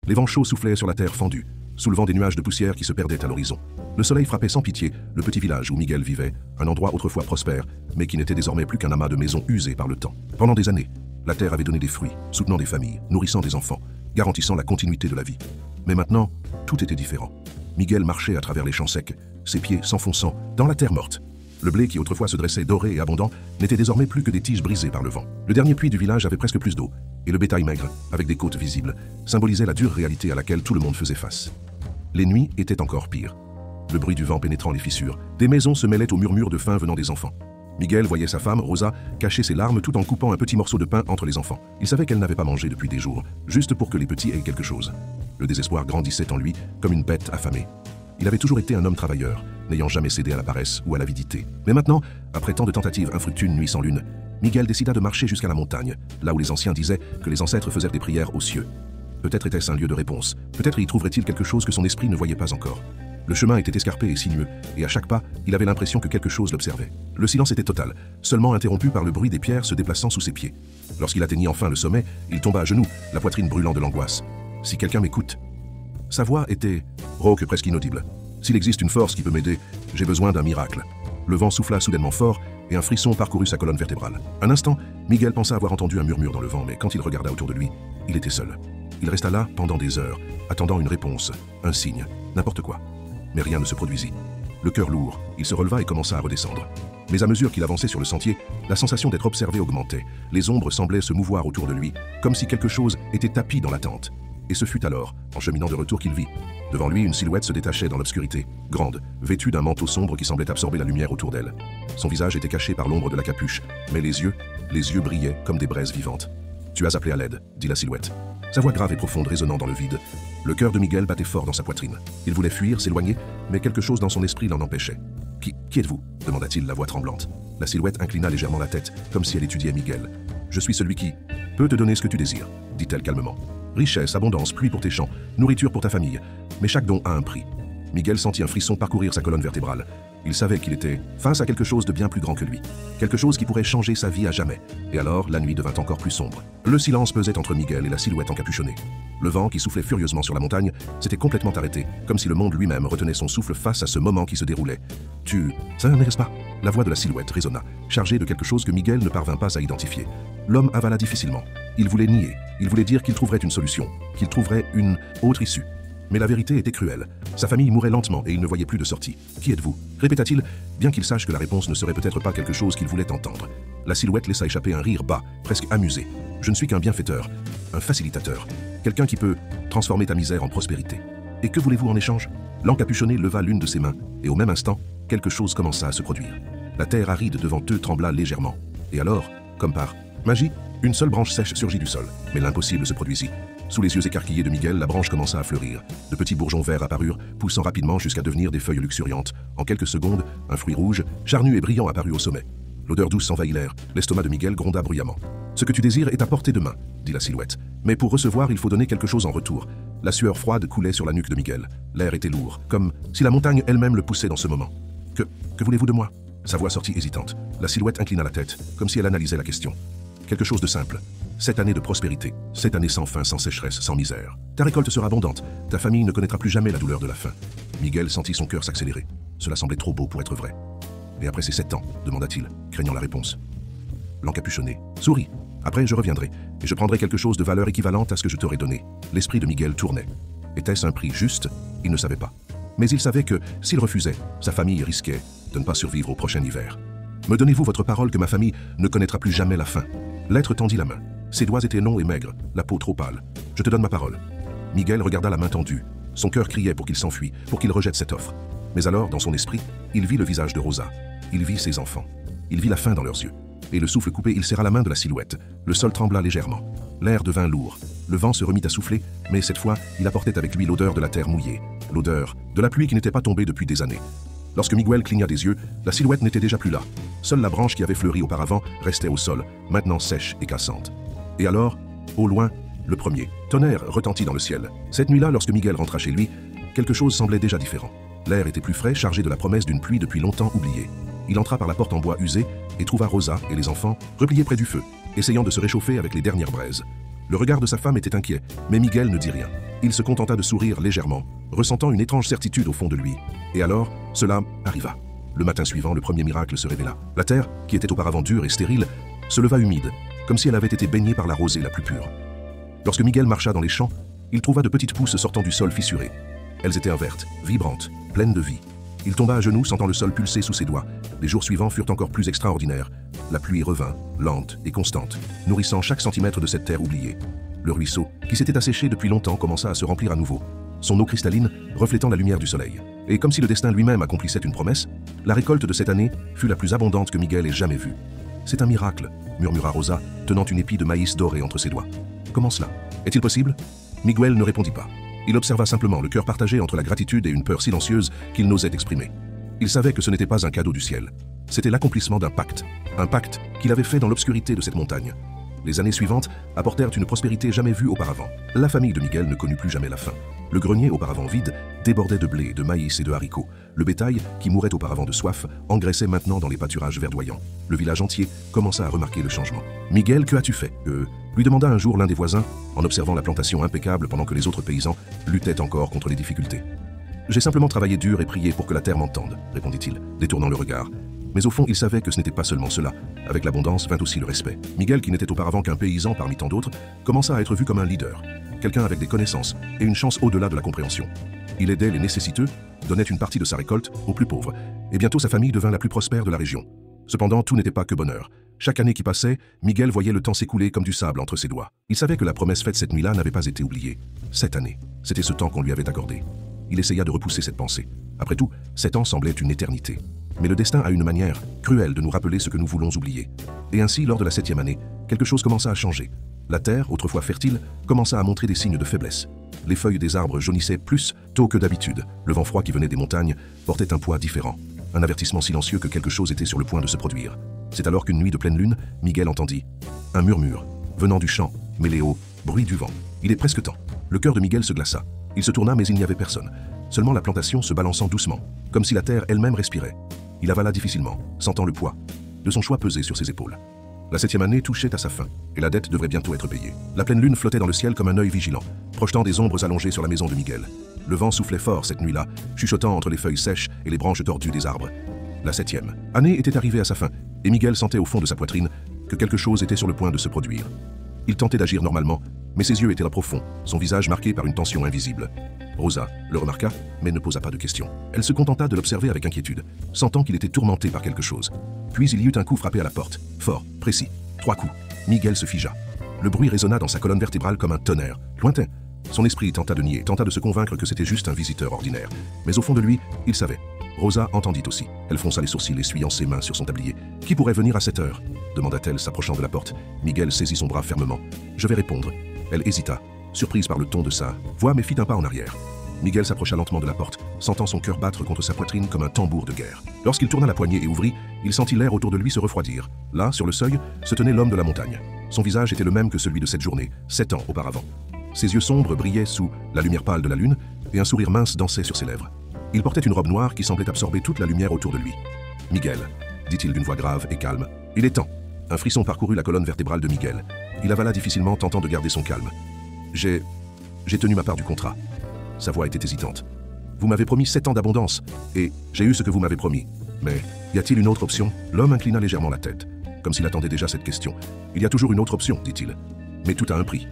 Les vents chauds soufflaient sur la terre fendue, soulevant des nuages de poussière qui se perdaient à l'horizon. Le soleil frappait sans pitié le petit village où Miguel vivait, un endroit autrefois prospère, mais qui n'était désormais plus qu'un amas de maisons usées par le temps. Pendant des années, la terre avait donné des fruits, soutenant des familles, nourrissant des enfants, garantissant la continuité de la vie. Mais maintenant, tout était différent. Miguel marchait à travers les champs secs, ses pieds s'enfonçant dans la terre morte. Le blé qui autrefois se dressait doré et abondant n'était désormais plus que des tiges brisées par le vent. Le dernier puits du village avait presque plus d'eau, et le bétail maigre, avec des côtes visibles, symbolisait la dure réalité à laquelle tout le monde faisait face. Les nuits étaient encore pires. Le bruit du vent pénétrant les fissures, des maisons se mêlaient au murmure de faim venant des enfants. Miguel voyait sa femme, Rosa, cacher ses larmes tout en coupant un petit morceau de pain entre les enfants. Il savait qu'elle n'avait pas mangé depuis des jours, juste pour que les petits aient quelque chose. Le désespoir grandissait en lui comme une bête affamée. Il avait toujours été un homme travailleur, n'ayant jamais cédé à la paresse ou à l'avidité. Mais maintenant, après tant de tentatives infructueuses une nuit sans lune, Miguel décida de marcher jusqu'à la montagne, là où les anciens disaient que les ancêtres faisaient des prières aux cieux. Peut-être était-ce un lieu de réponse, peut-être y trouverait-il quelque chose que son esprit ne voyait pas encore. Le chemin était escarpé et sinueux, et à chaque pas, il avait l'impression que quelque chose l'observait. Le silence était total, seulement interrompu par le bruit des pierres se déplaçant sous ses pieds. Lorsqu'il atteignit enfin le sommet, il tomba à genoux, la poitrine brûlant de l'angoisse. Si quelqu'un m'écoute. Sa voix était rauque, presque inaudible. S'il existe une force qui peut m'aider, j'ai besoin d'un miracle. Le vent souffla soudainement fort et un frisson parcourut sa colonne vertébrale. Un instant, Miguel pensa avoir entendu un murmure dans le vent, mais quand il regarda autour de lui, il était seul. Il resta là pendant des heures, attendant une réponse, un signe, n'importe quoi. Mais rien ne se produisit. Le cœur lourd, il se releva et commença à redescendre. Mais à mesure qu'il avançait sur le sentier, la sensation d'être observé augmentait. Les ombres semblaient se mouvoir autour de lui, comme si quelque chose était tapi dans l'attente. Et ce fut alors, en cheminant de retour, qu'il vit. Devant lui, une silhouette se détachait dans l'obscurité, grande, vêtue d'un manteau sombre qui semblait absorber la lumière autour d'elle. Son visage était caché par l'ombre de la capuche, mais les yeux brillaient comme des braises vivantes. « Tu as appelé à l'aide », dit la silhouette. Sa voix grave et profonde résonnant dans le vide. Le cœur de Miguel battait fort dans sa poitrine. Il voulait fuir, s'éloigner, mais quelque chose dans son esprit l'en empêchait. « Qui êtes-vous » demanda-t-il, la voix tremblante. La silhouette inclina légèrement la tête, comme si elle étudiait Miguel. « Je suis celui qui peut te donner ce que tu désires », dit-elle calmement. « Richesse, abondance, pluie pour tes champs, nourriture pour ta famille. Mais chaque don a un prix. » Miguel sentit un frisson parcourir sa colonne vertébrale. Il savait qu'il était face à quelque chose de bien plus grand que lui. Quelque chose qui pourrait changer sa vie à jamais. Et alors, la nuit devint encore plus sombre. Le silence pesait entre Miguel et la silhouette encapuchonnée. Le vent, qui soufflait furieusement sur la montagne, s'était complètement arrêté, comme si le monde lui-même retenait son souffle face à ce moment qui se déroulait. « Ça n'est-ce pas ?» La voix de la silhouette résonna, chargée de quelque chose que Miguel ne parvint pas à identifier. L'homme avala difficilement. Il voulait nier. Il voulait dire qu'il trouverait une solution, qu'il trouverait une autre issue. Mais la vérité était cruelle. Sa famille mourait lentement et il ne voyait plus de sortie. « Qui êtes-vous » répéta-t-il, bien qu'il sache que la réponse ne serait peut-être pas quelque chose qu'il voulait entendre. La silhouette laissa échapper un rire bas, presque amusé. « Je ne suis qu'un bienfaiteur, un facilitateur, quelqu'un qui peut transformer ta misère en prospérité. Et que voulez-vous en échange » L'encapuchonné leva l'une de ses mains, et au même instant, quelque chose commença à se produire. La terre aride devant eux trembla légèrement. Et alors, comme par magie, une seule branche sèche surgit du sol, mais l'impossible se produisit. Sous les yeux écarquillés de Miguel, la branche commença à fleurir. De petits bourgeons verts apparurent, poussant rapidement jusqu'à devenir des feuilles luxuriantes. En quelques secondes, un fruit rouge, charnu et brillant apparut au sommet. L'odeur douce envahit l'air. L'estomac de Miguel gronda bruyamment. « Ce que tu désires est à portée de main », dit la silhouette. « Mais pour recevoir, il faut donner quelque chose en retour. » La sueur froide coulait sur la nuque de Miguel. L'air était lourd, comme si la montagne elle-même le poussait dans ce moment. « Que voulez-vous de moi ?» Sa voix sortit hésitante. La silhouette inclina la tête, comme si elle analysait la question. « Quelque chose de simple. 7 années de prospérité, 7 années sans faim, sans sécheresse, sans misère. Ta récolte sera abondante, ta famille ne connaîtra plus jamais la douleur de la faim. » Miguel sentit son cœur s'accélérer. Cela semblait trop beau pour être vrai. « Et après ces 7 ans ?» demanda-t-il, craignant la réponse. L'encapuchonné sourit. « Après, je reviendrai, et je prendrai quelque chose de valeur équivalente à ce que je t'aurais donné. » L'esprit de Miguel tournait. Était-ce un prix juste? Il ne savait pas. Mais il savait que, s'il refusait, sa famille risquait de ne pas survivre au prochain hiver. « Me donnez-vous votre parole que ma famille ne connaîtra plus jamais la faim ?» L'être tendit la main. Ses doigts étaient longs et maigres, la peau trop pâle. « Je te donne ma parole. » Miguel regarda la main tendue. Son cœur criait pour qu'il s'enfuit, pour qu'il rejette cette offre. Mais alors, dans son esprit, il vit le visage de Rosa. Il vit ses enfants. Il vit la faim dans leurs yeux. Et le souffle coupé, il serra la main de la silhouette. Le sol trembla légèrement. L'air devint lourd. Le vent se remit à souffler, mais cette fois, il apportait avec lui l'odeur de la terre mouillée. L'odeur de la pluie qui n'était pas tombée depuis des années. Lorsque Miguel cligna des yeux, la silhouette n'était déjà plus là. Seule la branche qui avait fleuri auparavant restait au sol, maintenant sèche et cassante. Et alors, au loin, le premier tonnerre retentit dans le ciel. Cette nuit-là, lorsque Miguel rentra chez lui, quelque chose semblait déjà différent. L'air était plus frais, chargé de la promesse d'une pluie depuis longtemps oubliée. Il entra par la porte en bois usé et trouva Rosa et les enfants repliés près du feu, essayant de se réchauffer avec les dernières braises. Le regard de sa femme était inquiet, mais Miguel ne dit rien. Il se contenta de sourire légèrement, ressentant une étrange certitude au fond de lui. Et alors, cela arriva. Le matin suivant, le premier miracle se révéla. La terre, qui était auparavant dure et stérile, se leva humide, comme si elle avait été baignée par la rosée la plus pure. Lorsque Miguel marcha dans les champs, il trouva de petites pousses sortant du sol fissuré. Elles étaient vertes, vibrantes, pleines de vie. Il tomba à genoux, sentant le sol pulser sous ses doigts. Les jours suivants furent encore plus extraordinaires. La pluie revint, lente et constante, nourrissant chaque centimètre de cette terre oubliée. Le ruisseau, qui s'était asséché depuis longtemps, commença à se remplir à nouveau, son eau cristalline reflétant la lumière du soleil. Et comme si le destin lui-même accomplissait une promesse, la récolte de cette année fut la plus abondante que Miguel ait jamais vue. « C'est un miracle », murmura Rosa, tenant une épi de maïs doré entre ses doigts. « Comment cela? Est-il possible ?» Miguel ne répondit pas. Il observa simplement, le cœur partagé entre la gratitude et une peur silencieuse qu'il n'osait exprimer. Il savait que ce n'était pas un cadeau du ciel. C'était l'accomplissement d'un pacte qu'il avait fait dans l'obscurité de cette montagne. Les années suivantes apportèrent une prospérité jamais vue auparavant. La famille de Miguel ne connut plus jamais la faim. Le grenier, auparavant vide, débordait de blé, de maïs et de haricots. Le bétail, qui mourait auparavant de soif, engraissait maintenant dans les pâturages verdoyants. Le village entier commença à remarquer le changement. « Miguel, que as-tu fait ?» lui demanda un jour l'un des voisins, en observant la plantation impeccable pendant que les autres paysans luttaient encore contre les difficultés. « J'ai simplement travaillé dur et prié pour que la terre m'entende, » répondit-il, détournant le regard. Mais au fond, il savait que ce n'était pas seulement cela. Avec l'abondance vint aussi le respect. Miguel, qui n'était auparavant qu'un paysan parmi tant d'autres, commença à être vu comme un leader, quelqu'un avec des connaissances et une chance au-delà de la compréhension. Il aidait les nécessiteux, donnait une partie de sa récolte aux plus pauvres, et bientôt sa famille devint la plus prospère de la région. Cependant, tout n'était pas que bonheur. Chaque année qui passait, Miguel voyait le temps s'écouler comme du sable entre ses doigts. Il savait que la promesse faite cette nuit-là n'avait pas été oubliée. 7 années, c'était ce temps qu'on lui avait accordé. Il essaya de repousser cette pensée. Après tout, 7 ans semblaient une éternité. Mais le destin a une manière cruelle de nous rappeler ce que nous voulons oublier. Et ainsi, lors de la 7e année, quelque chose commença à changer. La terre, autrefois fertile, commença à montrer des signes de faiblesse. Les feuilles des arbres jaunissaient plus tôt que d'habitude. Le vent froid qui venait des montagnes portait un poids différent. Un avertissement silencieux que quelque chose était sur le point de se produire. C'est alors qu'une nuit de pleine lune, Miguel entendit un murmure, venant du champ, mêlé au bruit du vent. Il est presque temps. Le cœur de Miguel se glaça. Il se tourna, mais il n'y avait personne. Seulement la plantation se balançant doucement, comme si la terre elle-même respirait. Il avala difficilement, sentant le poids de son choix peser sur ses épaules. La 7e année touchait à sa fin, et la dette devrait bientôt être payée. La pleine lune flottait dans le ciel comme un œil vigilant, projetant des ombres allongées sur la maison de Miguel. Le vent soufflait fort cette nuit-là, chuchotant entre les feuilles sèches et les branches tordues des arbres. La 7e année était arrivée à sa fin, et Miguel sentait au fond de sa poitrine que quelque chose était sur le point de se produire. Il tentait d'agir normalement, mais ses yeux étaient là profonds, son visage marqué par une tension invisible. Rosa le remarqua, mais ne posa pas de questions. Elle se contenta de l'observer avec inquiétude, sentant qu'il était tourmenté par quelque chose. Puis il y eut un coup frappé à la porte, fort, précis. 3 coups. Miguel se figea. Le bruit résonna dans sa colonne vertébrale comme un tonnerre, lointain. Son esprit tenta de nier, tenta de se convaincre que c'était juste un visiteur ordinaire. Mais au fond de lui, il savait. Rosa entendit aussi. Elle fronça les sourcils, essuyant ses mains sur son tablier. « Qui pourrait venir à cette heure ?» demanda-t-elle, s'approchant de la porte. Miguel saisit son bras fermement. « Je vais répondre. » Elle hésita, surprise par le ton de sa voix, mais fit un pas en arrière. Miguel s'approcha lentement de la porte, sentant son cœur battre contre sa poitrine comme un tambour de guerre. Lorsqu'il tourna la poignée et ouvrit, il sentit l'air autour de lui se refroidir. Là, sur le seuil, se tenait l'homme de la montagne. Son visage était le même que celui de cette journée, 7 ans auparavant. Ses yeux sombres brillaient sous la lumière pâle de la lune, et un sourire mince dansait sur ses lèvres. Il portait une robe noire qui semblait absorber toute la lumière autour de lui. « Miguel », dit-il d'une voix grave et calme, « il est temps. » Un frisson parcourut la colonne vertébrale de Miguel. Il avala difficilement, tentant de garder son calme. « J'ai tenu ma part du contrat. » Sa voix était hésitante. « Vous m'avez promis 7 ans d'abondance, et j'ai eu ce que vous m'avez promis. Mais y a-t-il une autre option ?» L'homme inclina légèrement la tête, comme s'il attendait déjà cette question. « Il y a toujours une autre option, dit-il. Mais tout a un prix. »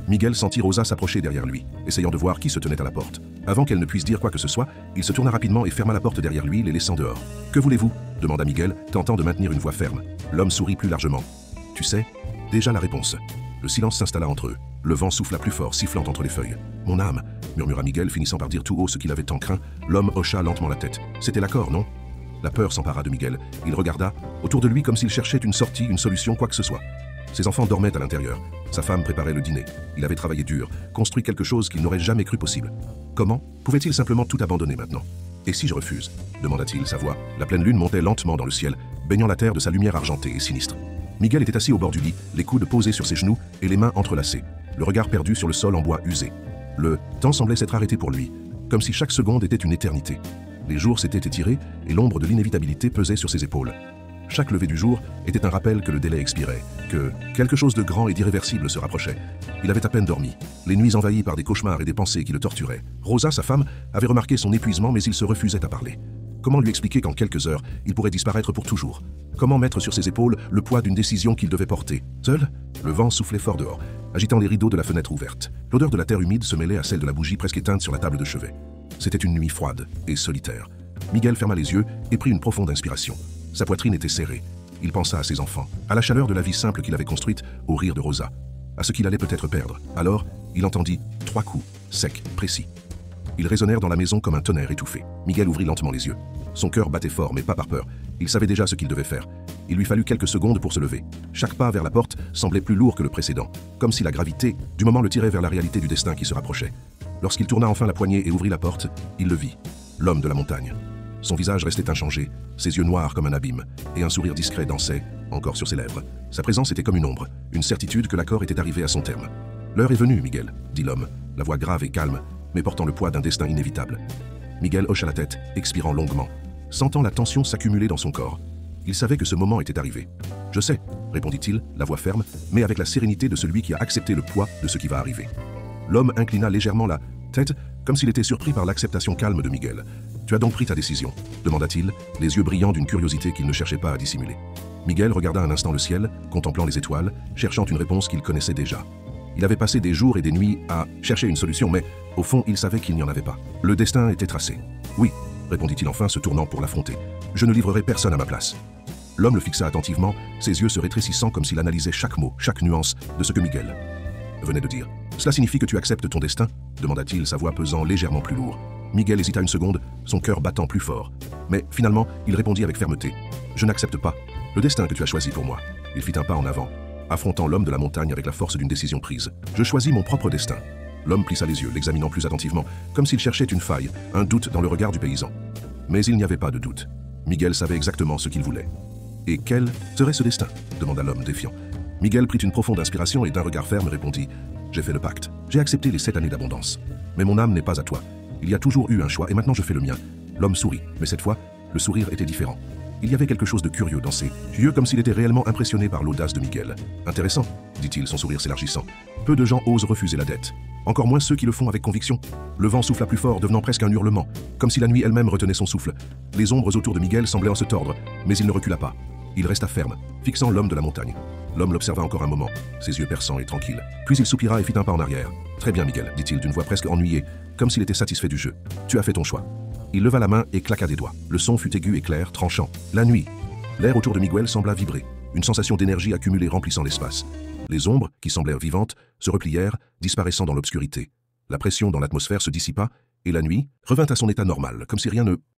Miguel sentit Rosa s'approcher derrière lui, essayant de voir qui se tenait à la porte. Avant qu'elle ne puisse dire quoi que ce soit, il se tourna rapidement et ferma la porte derrière lui, les laissant dehors. « Que voulez-vous » demanda Miguel, tentant de maintenir une voix ferme. L'homme sourit plus largement. « Tu sais, déjà la réponse. » Le silence s'installa entre eux. Le vent souffla plus fort, sifflant entre les feuilles. « Mon âme » murmura Miguel, finissant par dire tout haut ce qu'il avait tant craint. L'homme hocha lentement la tête. C'était l'accord, non? La peur s'empara de Miguel. Il regarda autour de lui comme s'il cherchait une sortie, une solution, quoi que ce soit. Ses enfants dormaient à l'intérieur. Sa femme préparait le dîner. Il avait travaillé dur, construit quelque chose qu'il n'aurait jamais cru possible. Comment pouvait-il simplement tout abandonner maintenant? « Et si je refuse ?» demanda-t-il, sa voix. La pleine lune montait lentement dans le ciel, baignant la terre de sa lumière argentée et sinistre. Miguel était assis au bord du lit, les coudes posés sur ses genoux et les mains entrelacées, le regard perdu sur le sol en bois usé. Le temps semblait s'être arrêté pour lui, comme si chaque seconde était une éternité. Les jours s'étaient étirés et l'ombre de l'inévitabilité pesait sur ses épaules. Chaque lever du jour était un rappel que le délai expirait, que quelque chose de grand et d'irréversible se rapprochait. Il avait à peine dormi, les nuits envahies par des cauchemars et des pensées qui le torturaient. Rosa, sa femme, avait remarqué son épuisement, mais il se refusait à parler. Comment lui expliquer qu'en quelques heures, il pourrait disparaître pour toujours? Comment mettre sur ses épaules le poids d'une décision qu'il devait porter? Seul, le vent soufflait fort dehors, agitant les rideaux de la fenêtre ouverte. L'odeur de la terre humide se mêlait à celle de la bougie presque éteinte sur la table de chevet. C'était une nuit froide et solitaire. Miguel ferma les yeux et prit une profonde inspiration. Sa poitrine était serrée. Il pensa à ses enfants, à la chaleur de la vie simple qu'il avait construite, au rire de Rosa, à ce qu'il allait peut-être perdre. Alors, il entendit 3 coups, secs, précis. Ils résonnèrent dans la maison comme un tonnerre étouffé. Miguel ouvrit lentement les yeux. Son cœur battait fort, mais pas par peur. Il savait déjà ce qu'il devait faire. Il lui fallut quelques secondes pour se lever. Chaque pas vers la porte semblait plus lourd que le précédent, comme si la gravité du moment le tirait vers la réalité du destin qui se rapprochait. Lorsqu'il tourna enfin la poignée et ouvrit la porte, il le vit, l'homme de la montagne. Son visage restait inchangé, ses yeux noirs comme un abîme, et un sourire discret dansait, encore sur ses lèvres. Sa présence était comme une ombre, une certitude que l'accord était arrivé à son terme. « L'heure est venue, Miguel », dit l'homme, la voix grave et calme, mais portant le poids d'un destin inévitable. Miguel hocha la tête, expirant longuement, sentant la tension s'accumuler dans son corps. Il savait que ce moment était arrivé. « Je sais », répondit-il, la voix ferme, mais avec la sérénité de celui qui a accepté le poids de ce qui va arriver. L'homme inclina légèrement la tête, comme s'il était surpris par l'acceptation calme de Miguel. « Tu as donc pris ta décision ?» demanda-t-il, les yeux brillants d'une curiosité qu'il ne cherchait pas à dissimuler. Miguel regarda un instant le ciel, contemplant les étoiles, cherchant une réponse qu'il connaissait déjà. Il avait passé des jours et des nuits à chercher une solution, mais au fond, il savait qu'il n'y en avait pas. Le destin était tracé. « Oui », répondit-il enfin, se tournant pour l'affronter. « Je ne livrerai personne à ma place. » L'homme le fixa attentivement, ses yeux se rétrécissant comme s'il analysait chaque mot, chaque nuance de ce que Miguel venait de dire. « Cela signifie que tu acceptes ton destin ?» demanda-t-il, sa voix pesant légèrement plus lourd. Miguel hésita une seconde, son cœur battant plus fort. Mais finalement, il répondit avec fermeté. « Je n'accepte pas le destin que tu as choisi pour moi. » Il fit un pas en avant, affrontant l'homme de la montagne avec la force d'une décision prise. « Je choisis mon propre destin. » L'homme plissa les yeux, l'examinant plus attentivement, comme s'il cherchait une faille, un doute dans le regard du paysan. Mais il n'y avait pas de doute. Miguel savait exactement ce qu'il voulait. « Et quel serait ce destin ?» demanda l'homme défiant. Miguel prit une profonde inspiration et d'un regard ferme répondit « J'ai fait le pacte. J'ai accepté les 7 années d'abondance. Mais mon âme n'est pas à toi. Il y a toujours eu un choix et maintenant je fais le mien. » L'homme sourit, mais cette fois, le sourire était différent. Il y avait quelque chose de curieux dans ses yeux, comme s'il était réellement impressionné par l'audace de Miguel. « Intéressant, » dit-il, son sourire s'élargissant. « Peu de gens osent refuser la dette. Encore moins ceux qui le font avec conviction. » Le vent souffla plus fort, devenant presque un hurlement, comme si la nuit elle-même retenait son souffle. Les ombres autour de Miguel semblaient en se tordre, mais il ne recula pas. Il resta ferme, fixant l'homme de la montagne. L'homme l'observa encore un moment, ses yeux perçants et tranquilles. Puis il soupira et fit un pas en arrière. « Très bien, Miguel, » dit-il d'une voix presque ennuyée, comme s'il était satisfait du jeu. « Tu as fait ton choix. » Il leva la main et claqua des doigts. Le son fut aigu et clair, tranchant. La nuit. L'air autour de Miguel sembla vibrer. Une sensation d'énergie accumulée remplissant l'espace. Les ombres, qui semblèrent vivantes, se replièrent, disparaissant dans l'obscurité. La pression dans l'atmosphère se dissipa, et la nuit revint à son état normal, comme si rien ne